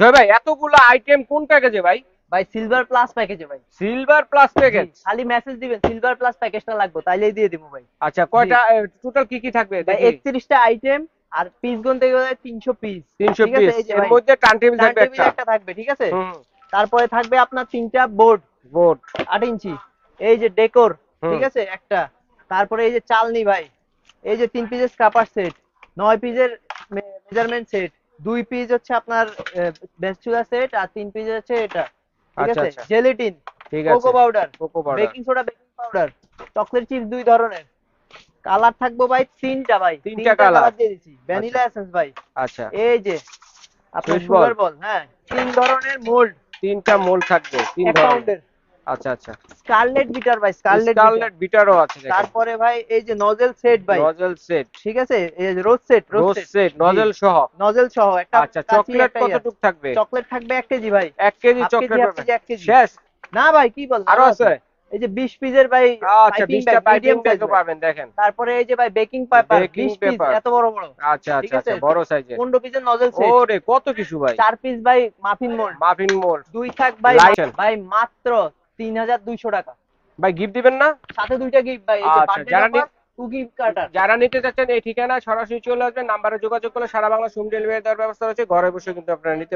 জয় ভাই এতগুলো আইটেম কোন প্যাকেজে ভাই? ভাই সিলভার প্লাস প্যাকেজে ভাই। Silver plus package. খালি মেসেজ দিবেন সিলভার প্লাস প্যাকেজটা লাগবে, তাইলেই দিয়ে দিব ভাই। আচ্ছা কয়টা টোটাল কি কি থাকবে ভাই দেখি? 31টা আইটেম, আর পিস গুনতে গেলে 300 পিস। 300 ঠিক আছে, পিস। এই যে এর ভাই মধ্যে টার্ন টেবিল টার্ন থাকবে টেবিল একটা। একটা থাকবে, ঠিক আছে। হুম। তারপরে থাকবে আপনার 3টা বোর্ড বোর্ড 8 ইঞ্চি, এই যে ডেকোর, হুম। ঠিক আছে একটা। তারপরে এই যে চালনি ভাই, এই যে 3 পিসের স্ক্রাপার সেট, 9 পিসের মেজারমেন্ট সেট, 2 পিস হচ্ছে আপনার বেসচুলা সেট, আর 3 পিস হচ্ছে এটা, ঠিক আচ্ছা আছে। আচ্ছা জেলেটিন, ঠিক কোকো আছে। Powder, cocoa powder baking soda, baking powder, chocolate chips 2 ধরনের। কালার থাকবো ভাই 3টা ভাই, 3টা 3টা কালার। কালার দিয়ে দিছি। আচ্ছা ভ্যানিলা এসেন্স ভাই, আচ্ছা। এই যে আপনার সুইট বল সুগার বল, হ্যাঁ 3 ধরনের মোল্ড, 3টা মোল্ড থাকবে 3 1 ধরনের। পাউন্ডের। আচ্ছা আচ্ছা। স্কারলেট বিটার ভাই, স্কারলেট বিটার। স্কারলেট বিটারও আছে দেখেন। তারপরে ভাই এই যে নজেল সেট ভাই, নজেল সেট। ঠিক আছে, এই যে রোজ সেট, রোজ রোজ সেট, সেট জি নজেল সহ। নজেল সহ একটা। আচ্ছা কাঁচি চকলেট একটা কতটুক থাকবে? চকলেট থাকবে 1 কেজি ভাই। 1 KG half KG, chocolate half পাবেন। KG, 1 KG. শেষ? না ভাই কি বল, আরো আছে? এই যে 20 পিসের ভাই আচ্ছা পাইপিং 20টা ব্যাগ, পাইপিং মিডিয়াম সাইজ ব্যাগও পাবেন দেখেন। তারপরে এই যে ভাই baking paper baking 20 piece, paper. এত বড় বড়, আচ্ছা ঠিক আচ্ছা আছে। আচ্ছা বড় সাইজের। 15 পিসের নজেল সেট, ওরে কত কিছু ভাই। 4 পিস ভাই মাফিন মোল্ড, মাফিন মোল্ড। 2 থাক ভাই, লাইট। ভাই মাত্র 3200 টাকা। ভাই গিফট দিবেন না? সাথে 2টা গিফট ভাই, এই যে আচ্ছা বার্থডে যারা অফার, 2 গিফট কার্টার। যারা নিতে চাচ্ছেন এই ঠিকানায় সরাসরি চলে আসবেন, নাম্বারে যোগাযোগ করলে সারা বাংলা হোম ডেলিভারি দেওয়ার ব্যবস্থা রয়েছে, ঘরে বসে কিন্তু আপনারা নিতে